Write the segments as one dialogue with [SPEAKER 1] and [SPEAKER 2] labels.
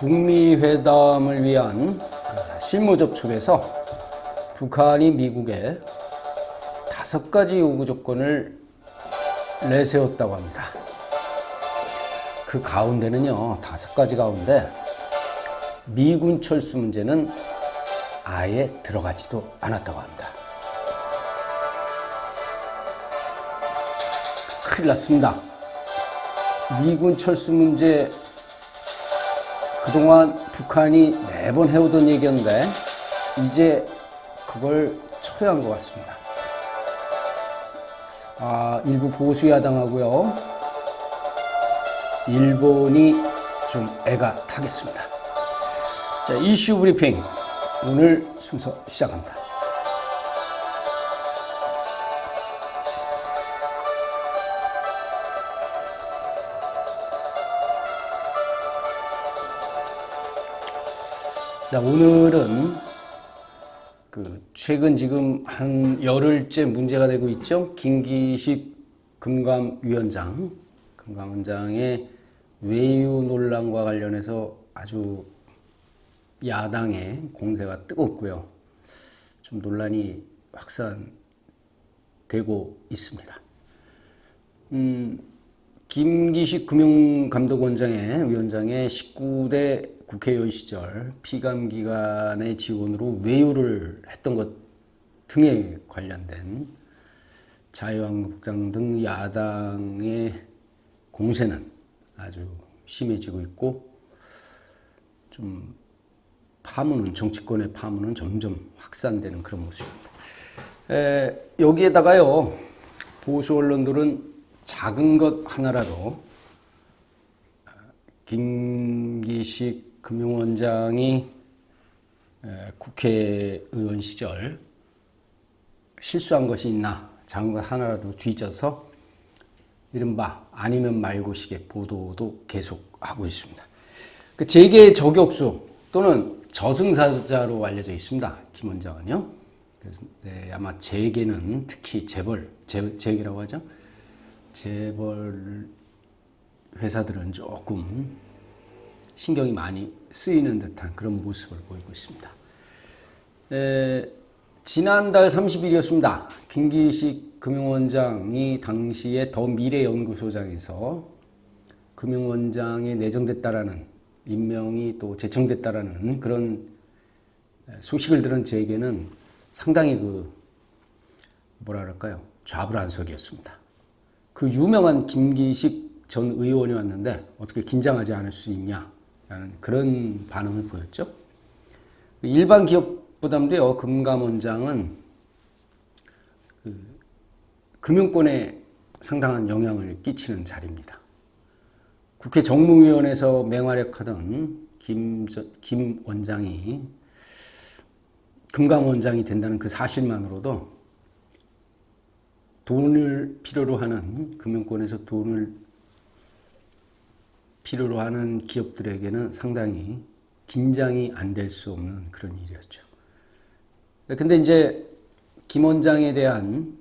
[SPEAKER 1] 북미 회담을 위한 실무 접촉에서 북한이 미국에 5가지 요구 조건을 내세웠다고 합니다. 그 가운데는요, 5가지 가운데 미군 철수 문제는 아예 들어가지도 않았다고 합니다. 큰일 났습니다. 미군 철수 문제, 그동안 북한이 매번 해오던 얘기였는데 이제 그걸 철회한 것 같습니다. 일부 보수 야당하고요, 일본이 좀 애가 타겠습니다. 자, 이슈 브리핑 오늘 순서 시작합니다. 자, 오늘은 최근 지금 한 열흘째 문제가 되고 있죠. 김기식 금감원장의 외유 논란과 관련해서 아주 야당의 공세가 뜨겁고요. 좀 논란이 확산되고 있습니다. 김기식 금융감독원장의 위원장의 19대 국회의원 시절 피감기관의 지원으로 외유를 했던 것 등에 관련된 자유한국당 등 야당의 공세는 아주 심해지고 있고, 좀 정치권의 파문은 점점 확산되는 그런 모습입니다. 여기에다가요, 보수 언론들은 작은 것 하나라도 김기식 금융원장이 국회의원 시절 실수한 것이 있나, 작은 것 하나라도 뒤져서 이른바 아니면 말고식의 보도도 계속하고 있습니다. 재계 저격수 또는 저승사자로 알려져 있습니다. 김 원장은요. 그래서 아마 재계는 특히 재계라고 하죠. 재벌 회사들은 조금 신경이 많이 쓰이는 듯한 그런 모습을 보이고 있습니다. 지난달 30일이었습니다. 김기식 금융원장이 당시에 더 미래연구소장에서 금융원장에 내정됐다라는, 임명이 또 제청됐다라는 그런 소식을 들은 재계는 상당히 좌불안석이었습니다. 그 유명한 김기식 전 의원이 왔는데 어떻게 긴장하지 않을 수 있냐라는 그런 반응을 보였죠. 일반 기업보다도요, 금감원장은 금융권에 상당한 영향을 끼치는 자리입니다. 국회 정무위원회에서 맹활약하던 김 원장이 금감원장이 된다는 그 사실만으로도 돈을 필요로 하는, 금융권에서 돈을 필요로 하는 기업들에게는 상당히 긴장이 안 될 수 없는 그런 일이었죠. 근데 이제 김 원장에 대한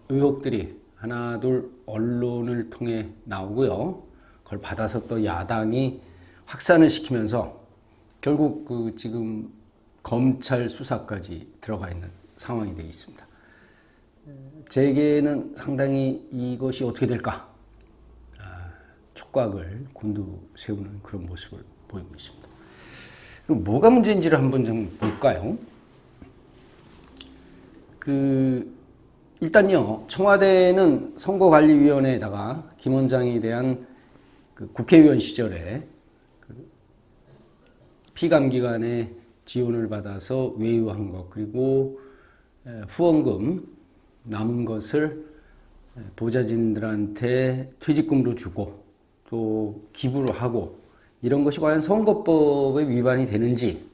[SPEAKER 1] 의혹들이 하나둘 언론을 통해 나오고요. 그걸 받아서 또 야당이 확산을 시키면서 결국 지금 검찰 수사까지 들어가 있는 상황이 되어 있습니다. 재계는 상당히 이것이 어떻게 될까? 촉각을 곤두세우는 그런 모습을 보이고 있습니다. 그럼 뭐가 문제인지를 한번 좀 볼까요? 일단요, 청와대는 선거관리위원회에다가 김 원장에 대한 국회의원 시절에 피감기관의 지원을 받아서 외유한 것, 그리고 후원금 남은 것을 보좌진들한테 퇴직금으로 주고 또 기부를 하고, 이런 것이 과연 선거법에 위반이 되는지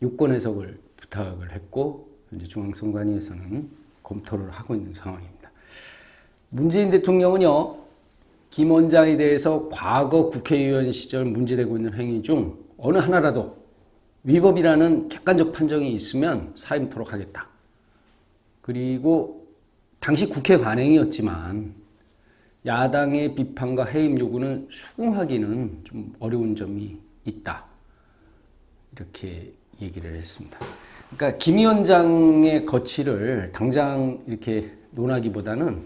[SPEAKER 1] 유권 해석을 부탁을 했고, 현재 중앙선관위에서는 검토를 하고 있는 상황입니다. 문재인 대통령은요, 김 원장에 대해서 과거 국회의원 시절 문제되고 있는 행위 중 어느 하나라도 위법이라는 객관적 판정이 있으면 사임토록 하겠다. 그리고 당시 국회 관행이었지만 야당의 비판과 해임 요구는 수긍하기는 좀 어려운 점이 있다. 이렇게 얘기를 했습니다. 그러니까 김 위원장의 거취를 당장 이렇게 논하기보다는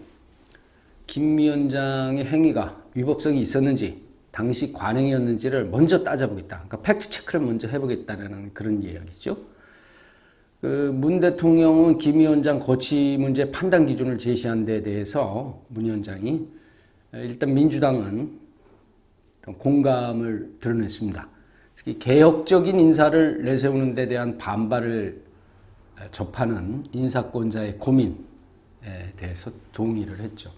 [SPEAKER 1] 김 위원장의 행위가 위법성이 있었는지 당시 관행이었는지를 먼저 따져보겠다. 그러니까 팩트 체크를 먼저 해보겠다는 그런 이야기죠. 문 대통령은 김 위원장 거취 문제 판단 기준을 제시한 데 대해서 문 위원장이 일단 민주당은 공감을 드러냈습니다. 특히 개혁적인 인사를 내세우는 데 대한 반발을 접하는 인사권자의 고민에 대해서 동의를 했죠.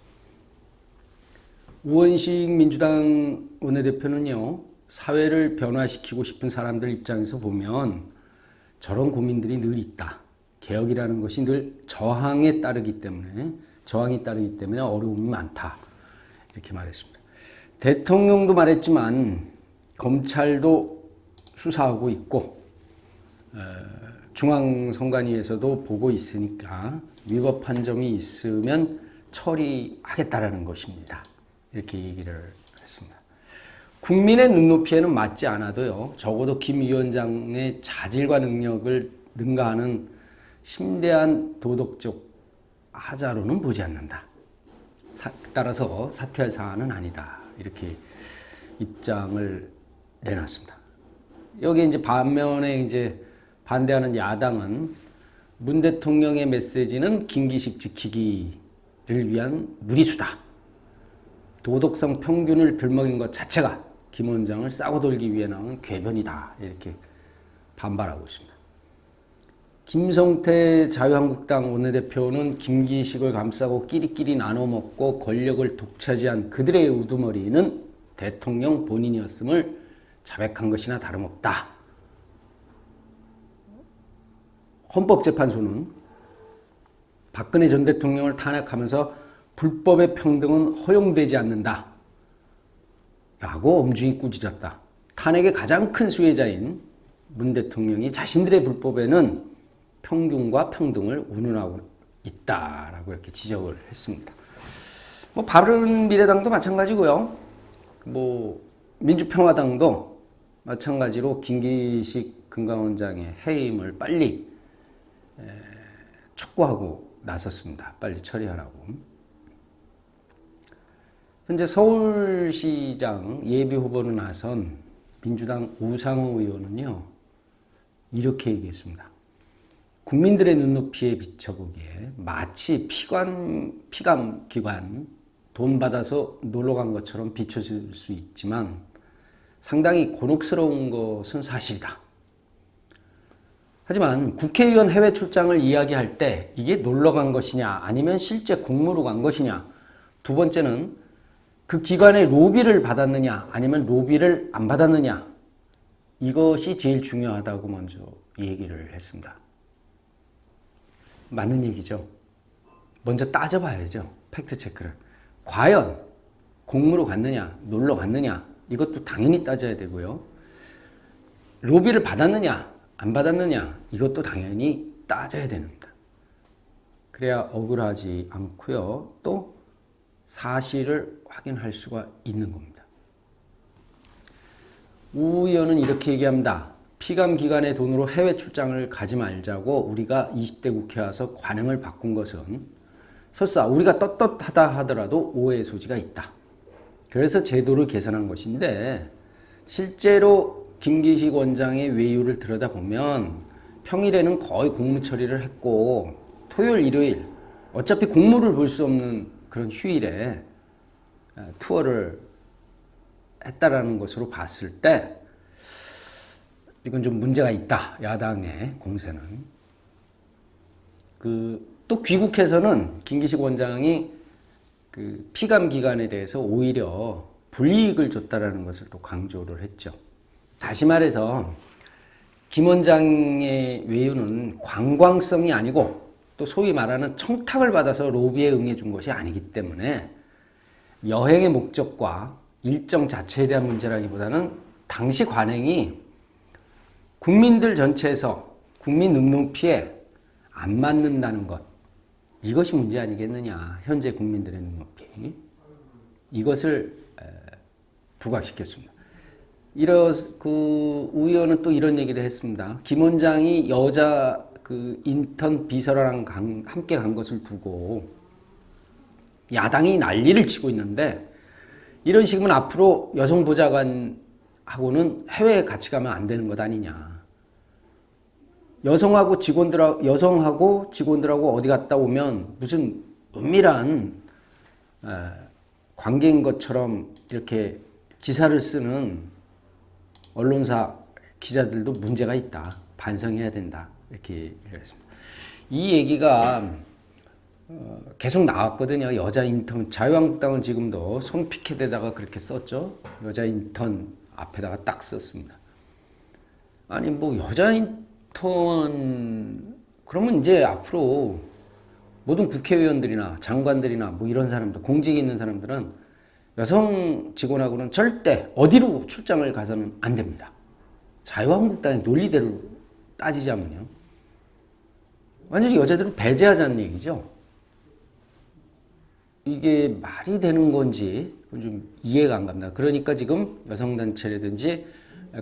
[SPEAKER 1] 우원식 민주당 원내대표는요, 사회를 변화시키고 싶은 사람들 입장에서 보면 저런 고민들이 늘 있다. 개혁이라는 것이 늘 저항이 따르기 때문에 어려움이 많다. 이렇게 말했습니다. 대통령도 말했지만 검찰도 수사하고 있고 중앙선관위에서도 보고 있으니까 위법한 점이 있으면 처리하겠다라는 것입니다. 이렇게 얘기를 했습니다. 국민의 눈높이에는 맞지 않아도요, 적어도 김 위원장의 자질과 능력을 능가하는 심대한 도덕적 하자로는 보지 않는다. 따라서 사퇴할 사안은 아니다. 이렇게 입장을 내놨습니다. 여기 이제 반면에 이제 반대하는 야당은 문 대통령의 메시지는 김기식 지키기를 위한 무리수다. 도덕성 평균을 들먹인 것 자체가 김 원장을 싸고 돌기 위해 나온 궤변이다. 이렇게 반발하고 있습니다. 김성태 자유한국당 원내대표는 김기식을 감싸고 끼리끼리 나눠 먹고 권력을 독차지한 그들의 우두머리는 대통령 본인이었음을 자백한 것이나 다름없다. 헌법재판소는 박근혜 전 대통령을 탄핵하면서 불법의 평등은 허용되지 않는다. 라고 엄중히 꾸짖었다. 탄핵의 가장 큰 수혜자인 문 대통령이 자신들의 불법에는 평균과 평등을 운운하고 있다라고 이렇게 지적을 했습니다. 바른미래당도 마찬가지고요. 민주평화당도 마찬가지로 김기식 금감원장의 해임을 빨리 촉구하고 나섰습니다. 빨리 처리하라고. 현재 서울시장 예비후보로 나선 민주당 우상호 의원은요, 이렇게 얘기했습니다. 국민들의 눈높이에 비춰보기에 마치 피감기관 돈 받아서 놀러간 것처럼 비춰질 수 있지만 상당히 곤혹스러운 것은 사실이다. 하지만 국회의원 해외 출장을 이야기할 때 이게 놀러간 것이냐 아니면 실제 공무로 간 것이냐, 두 번째는 그 기관의 로비를 받았느냐 아니면 로비를 안 받았느냐, 이것이 제일 중요하다고 먼저 얘기를 했습니다. 맞는 얘기죠. 먼저 따져봐야죠. 팩트체크를. 과연 공무로 갔느냐 놀러 갔느냐, 이것도 당연히 따져야 되고요. 로비를 받았느냐 안 받았느냐, 이것도 당연히 따져야 됩니다. 그래야 억울하지 않고요, 또 사실을 확인할 수가 있는 겁니다. 우 의원은 이렇게 얘기합니다. 피감기관의 돈으로 해외 출장을 가지 말자고 우리가 20대 국회에 와서 관행을 바꾼 것은 설사 우리가 떳떳하다 하더라도 오해의 소지가 있다. 그래서 제도를 개선한 것인데 실제로 김기식 원장의 외유를 들여다보면 평일에는 거의 공무 처리를 했고 토요일, 일요일 어차피 공무를 볼 수 없는 그런 휴일에 투어를 했다라는 것으로 봤을 때 이건 좀 문제가 있다. 야당의 공세는. 또 귀국해서는 김기식 원장이 그 피감기관에 대해서 오히려 불이익을 줬다라는 것을 또 강조를 했죠. 다시 말해서 김 원장의 외유는 관광성이 아니고 또 소위 말하는 청탁을 받아서 로비에 응해 준 것이 아니기 때문에 여행의 목적과 일정 자체에 대한 문제라기보다는 당시 관행이 국민들 전체에서 국민 눈높이에 안 맞는다는 것, 이것이 문제 아니겠느냐. 현재 국민들의 눈높이, 이것을 부각시켰습니다. 우 의원은 또 이런 얘기를 했습니다. 김 원장이 여자 그 인턴 비서랑 함께 간 것을 두고 야당이 난리를 치고 있는데, 이런 식이면 앞으로 여성 보좌관하고는 해외에 같이 가면 안 되는 것 아니냐. 여성하고 직원들하고 어디 갔다 오면 무슨 은밀한 관계인 것처럼 이렇게 기사를 쓰는 언론사 기자들도 문제가 있다. 반성해야 된다. 이렇게 얘기했습니다. 이 얘기가 계속 나왔거든요. 여자 인턴. 자유한국당은 지금도 손피켓에다가 그렇게 썼죠. 여자 인턴 앞에다가 딱 썼습니다. 아니 뭐 여자 인턴 그러면 이제 앞으로 모든 국회의원들이나 장관들이나 뭐 이런 사람들, 공직에 있는 사람들은 여성 직원하고는 절대 어디로 출장을 가서는 안 됩니다. 자유한국당의 논리대로 따지자면요. 완전히 여자들을 배제하자는 얘기죠. 이게 말이 되는 건지 좀 이해가 안 갑니다. 그러니까 지금 여성단체라든지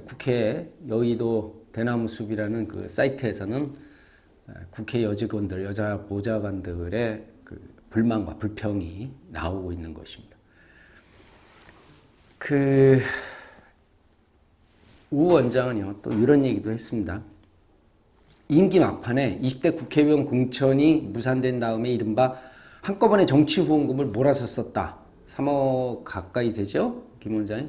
[SPEAKER 1] 국회 여의도 대나무숲이라는 그 사이트에서는 국회 여직원들, 여자 보좌관들의 그 불만과 불평이 나오고 있는 것입니다. 우 원장은요, 또 이런 얘기도 했습니다. 임기 막판에 20대 국회의원 공천이 무산된 다음에 이른바 한꺼번에 정치 후원금을 몰아서 썼다. 3억 가까이 되죠? 김 원장이.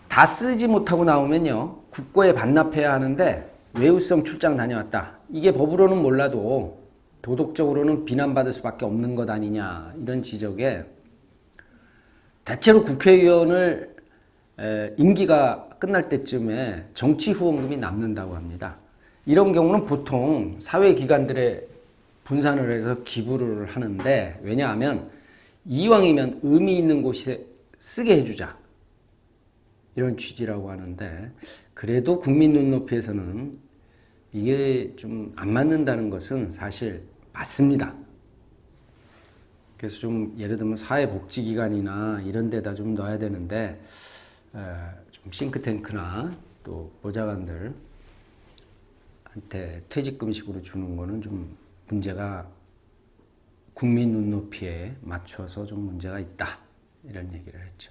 [SPEAKER 1] 다 쓰지 못하고 나오면요, 국고에 반납해야 하는데 외유성 출장 다녀왔다. 이게 법으로는 몰라도 도덕적으로는 비난받을 수밖에 없는 것 아니냐. 이런 지적에 대체로 국회의원을 임기가 끝날 때쯤에 정치 후원금이 남는다고 합니다. 이런 경우는 보통 사회기관들에 분산을 해서 기부를 하는데, 왜냐하면 이왕이면 의미 있는 곳에 쓰게 해주자, 이런 취지라고 하는데, 그래도 국민 눈높이에서는 이게 좀 안 맞는다는 것은 사실 맞습니다. 그래서 좀 예를 들면 사회복지기관이나 이런 데다 좀 넣어야 되는데, 좀 싱크탱크나 또 보좌관들한테 퇴직금식으로 주는 거는 좀 문제가, 국민 눈높이에 맞춰서 좀 문제가 있다, 이런 얘기를 했죠.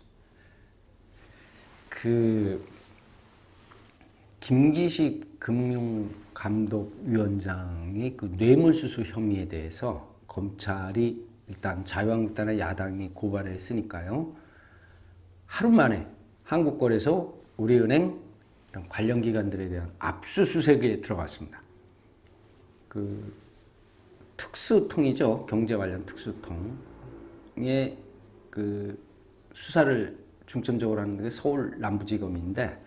[SPEAKER 1] 김기식 금융감독위원장의 그 뇌물수수 혐의에 대해서 검찰이 일단 자유한국당의 야당이 고발을 했으니까요, 하루 만에 한국거래소, 우리은행 이런 관련 기관들에 대한 압수수색에 들어갔습니다. 특수통이죠. 경제 관련 특수통의 수사를 중점적으로 하는 게 서울 남부지검인데,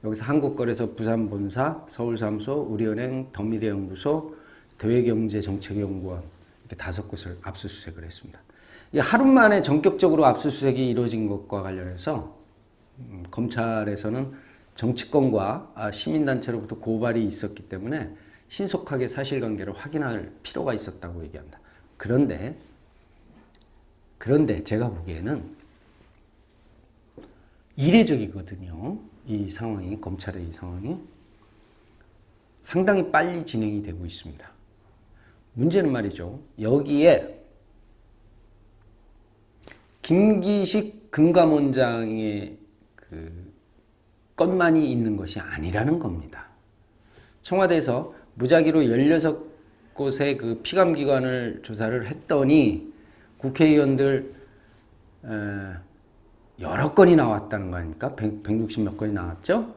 [SPEAKER 1] 여기서 한국거래소 부산본사, 서울사무소, 우리은행, 더미래연구소, 대외경제정책연구원 이렇게 5곳을 압수수색을 했습니다. 이 하루 만에 전격적으로 압수수색이 이루어진 것과 관련해서 검찰에서는 정치권과 시민단체로부터 고발이 있었기 때문에 신속하게 사실관계를 확인할 필요가 있었다고 얘기합니다. 그런데 제가 보기에는 이례적이거든요. 이 상황이, 검찰의 이 상황이 상당히 빨리 진행이 되고 있습니다. 문제는 말이죠, 여기에 김기식 금감원장의 것만이 있는 것이 아니라는 겁니다. 청와대에서 무작위로 16곳의 그 피감기관을 조사를 했더니 국회의원들 여러 건이 나왔다는 거 아닙니까? 160몇 건이 나왔죠?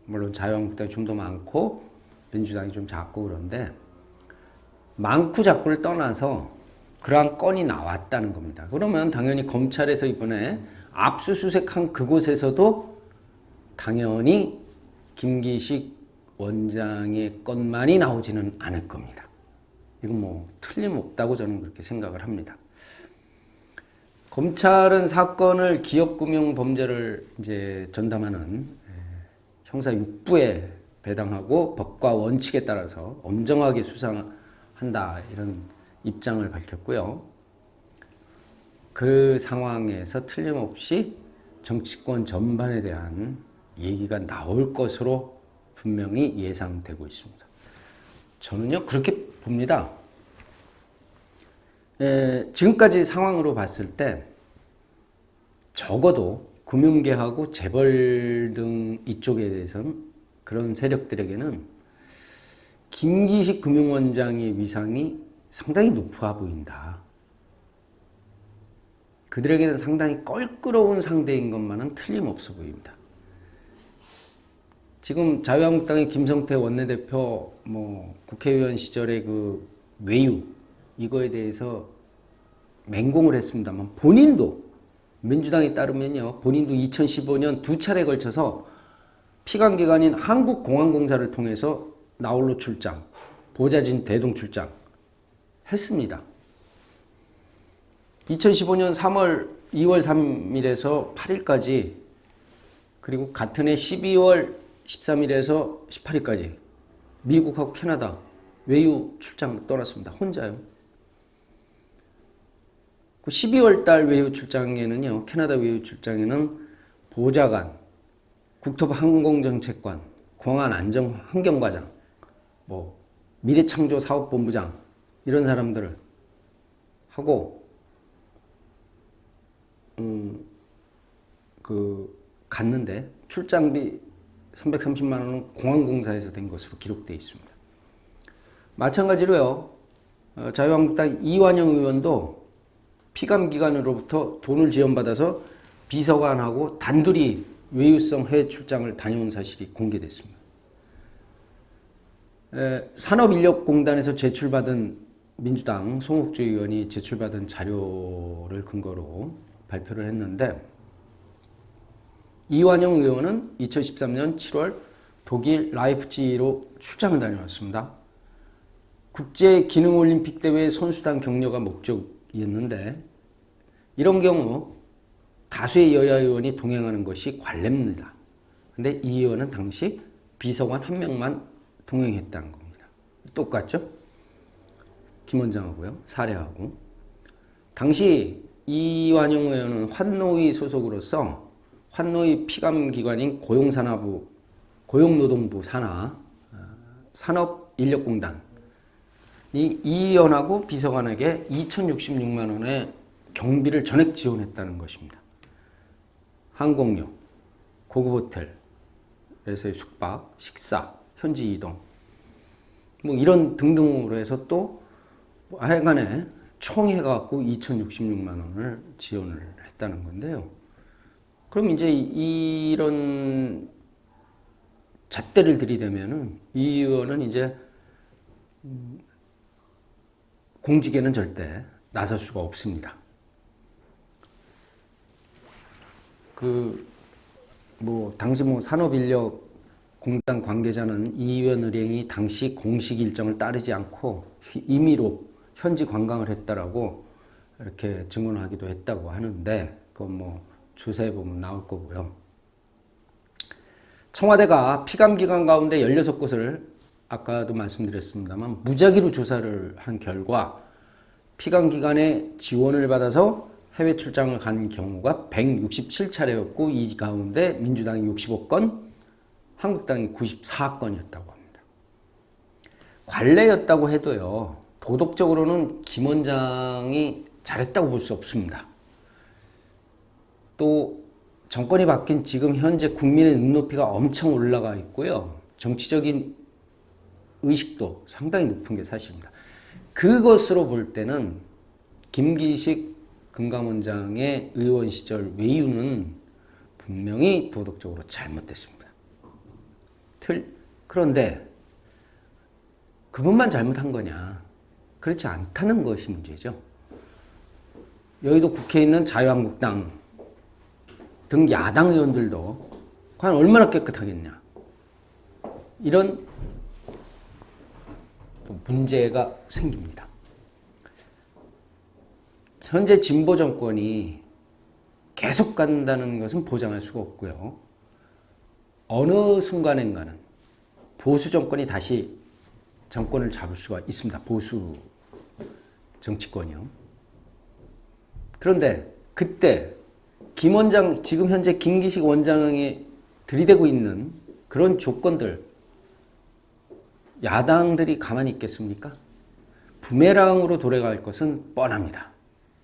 [SPEAKER 1] 물론 자유한국당이 좀 더 많고 민주당이 좀 작고, 그런데 많고 작고를 떠나서 그러한 건이 나왔다는 겁니다. 그러면 당연히 검찰에서 이번에 압수수색한 그곳에서도 당연히 김기식 원장의 건만이 나오지는 않을 겁니다. 이건 뭐 틀림없다고 저는 그렇게 생각을 합니다. 검찰은 사건을 기업금융범죄를 이제 전담하는 형사 6부에 배당하고 법과 원칙에 따라서 엄정하게 수사한다, 이런 입장을 밝혔고요. 그 상황에서 틀림없이 정치권 전반에 대한 얘기가 나올 것으로 분명히 예상되고 있습니다. 저는요 그렇게 봅니다. 지금까지 상황으로 봤을 때 적어도 금융계하고 재벌 등 이쪽에 대해서는 그런 세력들에게는 김기식 금융원장의 위상이 상당히 높아 보인다. 그들에게는 상당히 껄끄러운 상대인 것만은 틀림없어 보입니다. 지금 자유한국당의 김성태 원내대표, 국회의원 시절의 그 외유, 이거에 대해서 맹공을 했습니다만 본인도, 민주당에 따르면요, 본인도 2015년 두 차례에 걸쳐서 피감기관인 한국공항공사를 통해서 나홀로 출장, 보좌진 대동 출장 했습니다. 2015년 3월, 2월 3일에서 8일까지 그리고 같은 해 12월 13일에서 18일까지 미국하고 캐나다 외유 출장 떠났습니다. 혼자요. 12월 달 외유 출장에는요, 캐나다 외유 출장에는 보좌관, 국토부 항공정책관, 공안안전환경과장, 미래창조사업본부장 이런 사람들을 하고 갔는데 출장비 330만 원은 공항공사에서 된 것으로 기록되어 있습니다. 마찬가지로요, 자유한국당 이완영 의원도 피감기관으로부터 돈을 지원받아서 비서관하고 단둘이 외유성 해외 출장을 다녀온 사실이 공개됐습니다. 산업인력공단에서 제출받은 민주당 송옥주 의원이 제출받은 자료를 근거로 발표를 했는데 이완영 의원은 2013년 7월 독일 라이프치히로 출장을 다녀왔습니다. 국제기능올림픽 대회 선수단 격려가 목적이었는데 이런 경우 다수의 여야 의원이 동행하는 것이 관례입니다. 근데 이 의원은 당시 비서관 한 명만 동행했다는 겁니다. 똑같죠? 김 원장하고요. 사례하고. 당시 이완용 의원은 환노위 소속으로서 환노위 피감기관인 고용노동부 산하 산업인력공단이 이 의원하고 비서관에게 2,066만 원의 경비를 전액 지원했다는 것입니다. 항공료, 고급 호텔에서의 숙박, 식사, 현지 이동 이런 등등으로 해서 또 하여간에 총 해갖고 2,066만 원을 지원을 했다는 건데요. 그럼 이제 이런 잣대를 들이대면은 이 의원은 이제 공직에는 절대 나설 수가 없습니다. 당시 산업인력공단 관계자는 이 의원 일행이 당시 공식 일정을 따르지 않고 임의로 현지 관광을 했다라고 이렇게 증언하기도 했다고 하는데 그건 조사해보면 나올 거고요. 청와대가 피감기관 가운데 16곳을 아까도 말씀드렸습니다만 무작위로 조사를 한 결과 피감기관의 지원을 받아서 해외 출장을 간 경우가 167차례였고 이 가운데 민주당이 65건, 한국당이 94건이었다고 합니다. 관례였다고 해도요. 도덕적으로는 김 원장이 잘했다고 볼 수 없습니다. 또 정권이 바뀐 지금 현재 국민의 눈높이가 엄청 올라가 있고요. 정치적인 의식도 상당히 높은 게 사실입니다. 그것으로 볼 때는 김기식 금감원장의 의원 시절 외유는 분명히 도덕적으로 잘못됐습니다. 그런데 그분만 잘못한 거냐? 그렇지 않다는 것이 문제죠. 여의도 국회에 있는 자유한국당 등 야당 의원들도 과연 얼마나 깨끗하겠냐. 이런 문제가 생깁니다. 현재 진보 정권이 계속 간다는 것은 보장할 수가 없고요. 어느 순간인가는 보수 정권이 다시 정권을 잡을 수가 있습니다. 보수 정치권이요. 그런데 그때 김 원장, 지금 현재 김기식 원장이 들이대고 있는 그런 조건들, 야당들이 가만히 있겠습니까? 부메랑으로 돌아갈 것은 뻔합니다.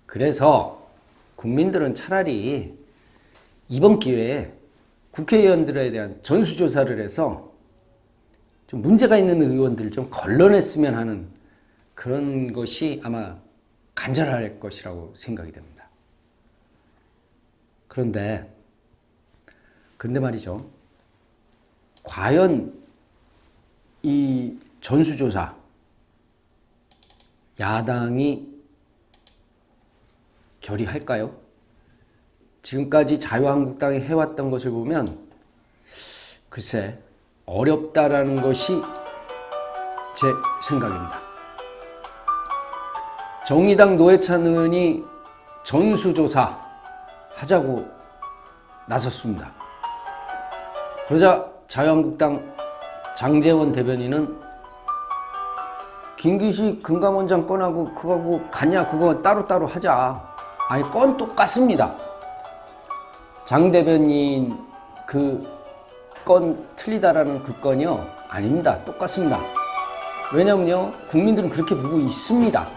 [SPEAKER 1] 그래서 국민들은 차라리 이번 기회에 국회의원들에 대한 전수조사를 해서 좀 문제가 있는 의원들을 좀 걸러냈으면 하는 그런 것이 아마 간절할 것이라고 생각이 됩니다. 그런데 말이죠. 과연 이 전수조사 야당이 결의할까요? 지금까지 자유한국당이 해왔던 것을 보면 글쎄 어렵다라는 것이 제 생각입니다. 정의당 노회찬 의원이 전수조사 하자고 나섰습니다. 그러자 자유한국당 장제원 대변인은 김기식 금감원장 건하고 그거하고 같냐, 그거 따로따로 하자. 아니 건 똑같습니다. 장 대변인 그 건 틀리다라는 그 건이요? 아닙니다. 똑같습니다. 왜냐면요, 국민들은 그렇게 보고 있습니다.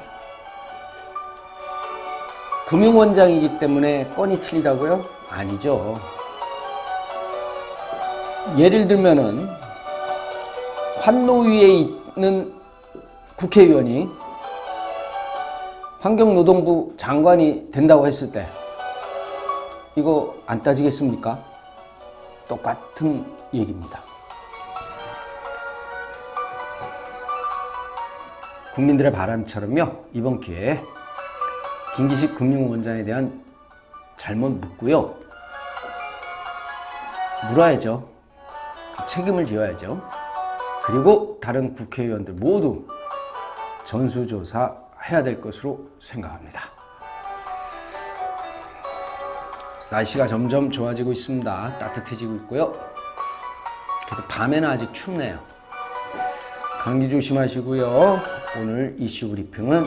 [SPEAKER 1] 금융원장이기 때문에 건이 틀리다고요? 아니죠. 예를 들면은 환노위에 있는 국회의원이 환경노동부 장관이 된다고 했을 때 이거 안 따지겠습니까? 똑같은 얘기입니다. 국민들의 바람처럼요, 이번 기회에 김기식 금융원장에 대한 잘못 묻고요, 물어야죠. 책임을 져야죠. 그리고 다른 국회의원들 모두 전수조사 해야 될 것으로 생각합니다. 날씨가 점점 좋아지고 있습니다. 따뜻해지고 있고요. 그래도 밤에는 아직 춥네요. 감기 조심하시고요. 오늘 이슈 브리핑은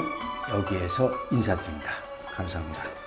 [SPEAKER 1] 여기에서 인사드립니다. 감사합니다.